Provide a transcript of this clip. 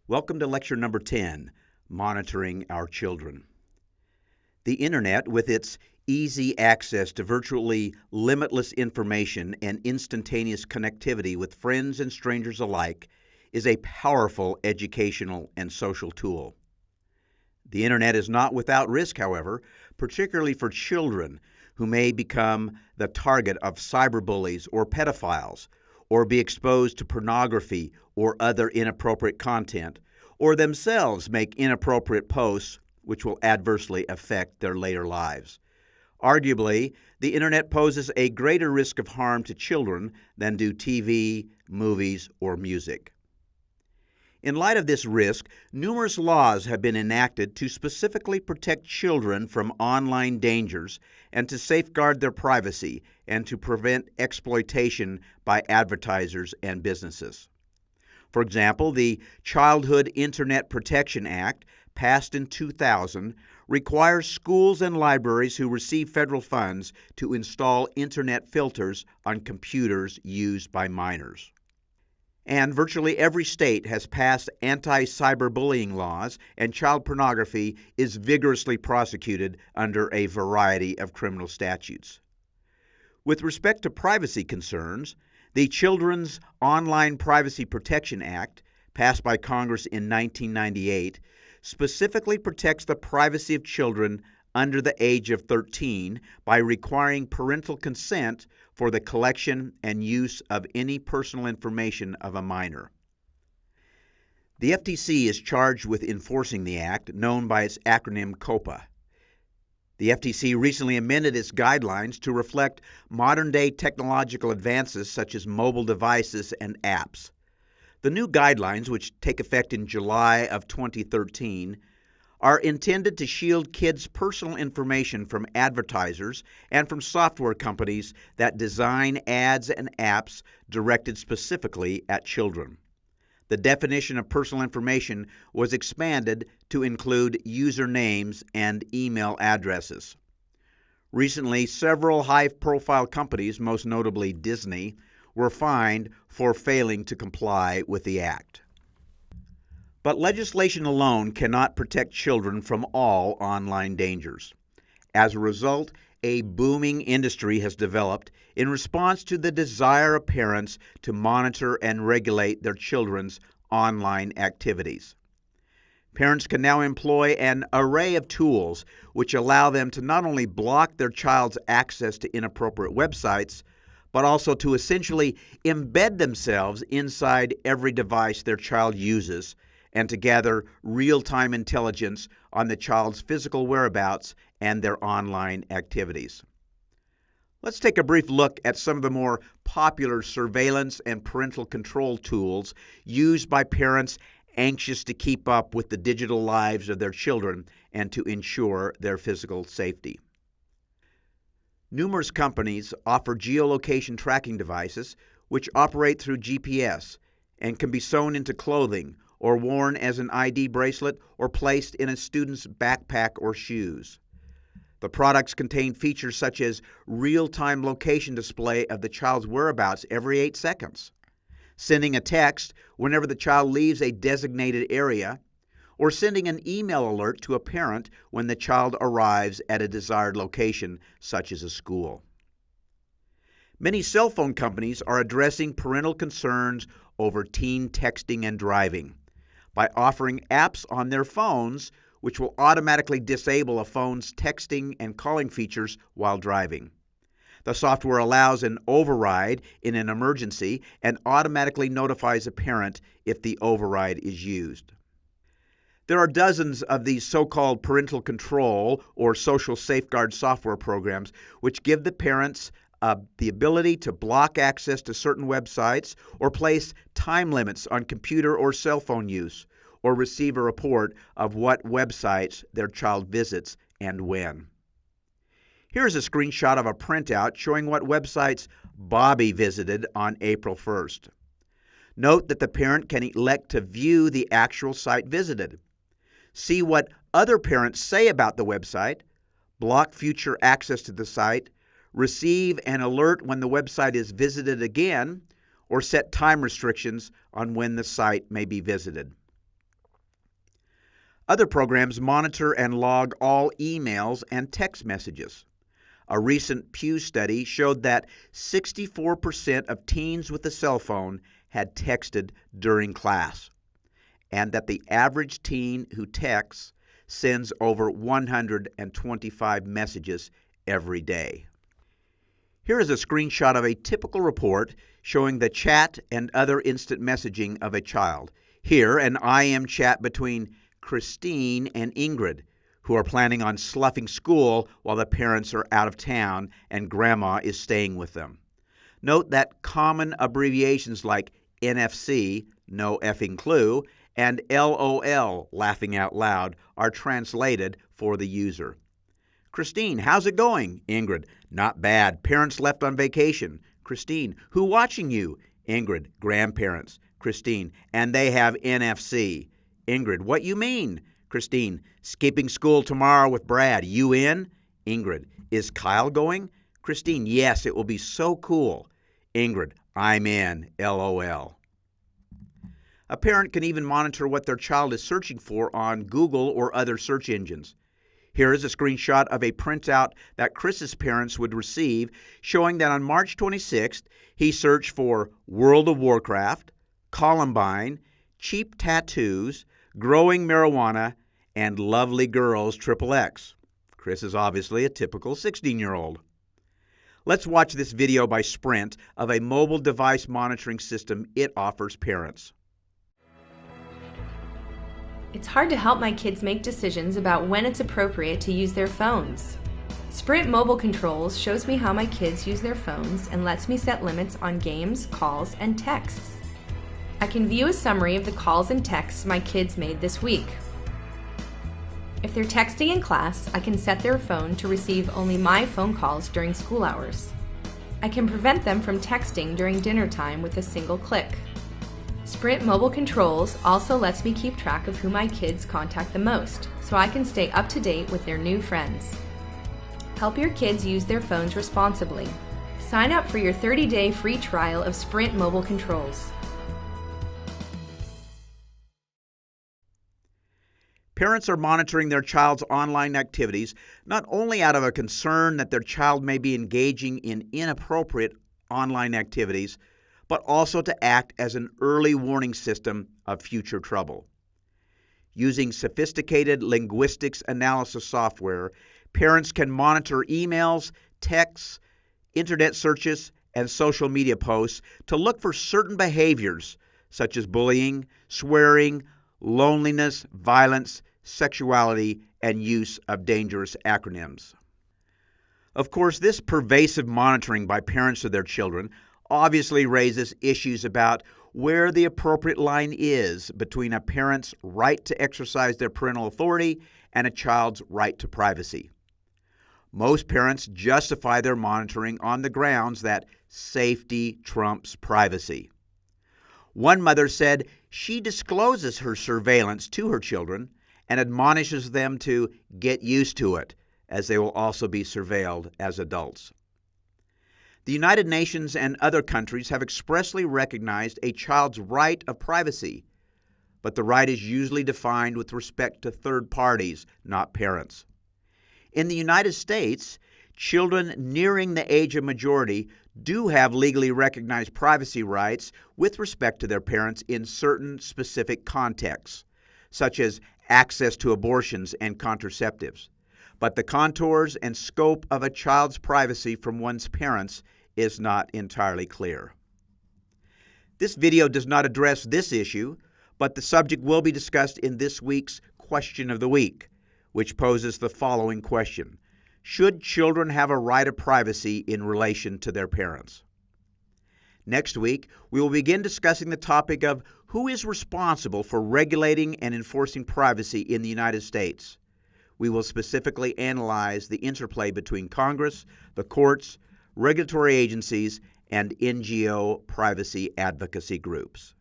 Welcome to lecture number 10, Monitoring Our Children. The Internet, with its easy access to virtually limitless information and instantaneous connectivity with friends and strangers alike, is a powerful educational and social tool. The Internet is not without risk, however, particularly for children who may become the target of cyberbullies or pedophiles, or be exposed to pornography or other inappropriate content, or themselves make inappropriate posts which will adversely affect their later lives. Arguably, the Internet poses a greater risk of harm to children than do TV, movies, or music. In light of this risk, numerous laws have been enacted to specifically protect children from online dangers and to safeguard their privacy and to prevent exploitation by advertisers and businesses. For example, the Childhood Internet Protection Act, passed in 2000, requires schools and libraries who receive federal funds to install Internet filters on computers used by minors. And virtually every state has passed anti-cyberbullying laws, and child pornography is vigorously prosecuted under a variety of criminal statutes. With respect to privacy concerns, the Children's Online Privacy Protection Act, passed by Congress in 1998, specifically protects the privacy of children under the age of 13 by requiring parental consent for the collection and use of any personal information of a minor. The FTC is charged with enforcing the act, known by its acronym COPPA. The FTC recently amended its guidelines to reflect modern-day technological advances such as mobile devices and apps. The new guidelines, which take effect in July of 2013, are intended to shield kids' personal information from advertisers and from software companies that design ads and apps directed specifically at children. The definition of personal information was expanded to include usernames and email addresses. Recently, several high-profile companies, most notably Disney, were fined for failing to comply with the act. But legislation alone cannot protect children from all online dangers. As a result, a booming industry has developed in response to the desire of parents to monitor and regulate their children's online activities. Parents can now employ an array of tools which allow them to not only block their child's access to inappropriate websites, but also to essentially embed themselves inside every device their child uses and to gather real-time intelligence on the child's physical whereabouts and their online activities. Let's take a brief look at some of the more popular surveillance and parental control tools used by parents anxious to keep up with the digital lives of their children and to ensure their physical safety. Numerous companies offer geolocation tracking devices which operate through GPS and can be sewn into clothing or worn as an ID bracelet or placed in a student's backpack or shoes. The products contain features such as real-time location display of the child's whereabouts every 8 seconds, sending a text whenever the child leaves a designated area, or sending an email alert to a parent when the child arrives at a desired location, such as a school. Many cell phone companies are addressing parental concerns over teen texting and driving by offering apps on their phones which will automatically disable a phone's texting and calling features while driving. The software allows an override in an emergency and automatically notifies a parent if the override is used. There are dozens of these so-called parental control or social safeguard software programs which give the parents the ability to block access to certain websites or place time limits on computer or cell phone use, or receive a report of what websites their child visits and when. Here's a screenshot of a printout showing what websites Bobby visited on April 1st. Note that the parent can elect to view the actual site visited, see what other parents say about the website, block future access to the site, receive an alert when the website is visited again, or set time restrictions on when the site may be visited. Other programs monitor and log all emails and text messages. A recent Pew study showed that 64% of teens with a cell phone had texted during class, and that the average teen who texts sends over 125 messages every day. Here is a screenshot of a typical report showing the chat and other instant messaging of a child. Here, an IM chat between Christine and Ingrid, who are planning on sloughing school while the parents are out of town and Grandma is staying with them. Note that common abbreviations like NFC, no effing clue, and LOL, laughing out loud, are translated for the user. Christine, how's it going? Ingrid, not bad. Parents left on vacation. Christine, who watching you? Ingrid, grandparents. Christine, and they have NFC. Ingrid, what you mean? Christine, skipping school tomorrow with Brad. You in? Ingrid, is Kyle going? Christine, yes, it will be so cool. Ingrid, I'm in. LOL. A parent can even monitor what their child is searching for on Google or other search engines. Here is a screenshot of a printout that Chris's parents would receive showing that on March 26th, he searched for World of Warcraft, Columbine, cheap tattoos, growing marijuana, and lovely girls XXX. Chris is obviously a typical 16-year-old. Let's watch this video by Sprint of a mobile device monitoring system it offers parents. It's hard to help my kids make decisions about when it's appropriate to use their phones. Sprint Mobile Controls shows me how my kids use their phones and lets me set limits on games, calls, and texts. I can view a summary of the calls and texts my kids made this week. If they're texting in class, I can set their phone to receive only my phone calls during school hours. I can prevent them from texting during dinner time with a single click. Sprint Mobile Controls also lets me keep track of who my kids contact the most, so I can stay up to date with their new friends. Help your kids use their phones responsibly. Sign up for your 30-day free trial of Sprint Mobile Controls. Parents are monitoring their child's online activities not only out of a concern that their child may be engaging in inappropriate online activities, but also to act as an early warning system of future trouble. Using sophisticated linguistics analysis software, parents can monitor emails, texts, internet searches, and social media posts to look for certain behaviors such as bullying, swearing, loneliness, violence, sexuality, and use of dangerous acronyms. Of course, this pervasive monitoring by parents of their children obviously raises issues about where the appropriate line is between a parent's right to exercise their parental authority and a child's right to privacy. Most parents justify their monitoring on the grounds that safety trumps privacy. One mother said she discloses her surveillance to her children and admonishes them to get used to it, as they will also be surveilled as adults. The United Nations and other countries have expressly recognized a child's right of privacy, but the right is usually defined with respect to third parties, not parents. In the United States, children nearing the age of majority do have legally recognized privacy rights with respect to their parents in certain specific contexts, such as access to abortions and contraceptives. But the contours and scope of a child's privacy from one's parents is not entirely clear. This video does not address this issue, but the subject will be discussed in this week's Question of the Week, which poses the following question: should children have a right of privacy in relation to their parents? Next week, we will begin discussing the topic of who is responsible for regulating and enforcing privacy in the United States. We will specifically analyze the interplay between Congress, the courts, regulatory agencies, and NGO privacy advocacy groups.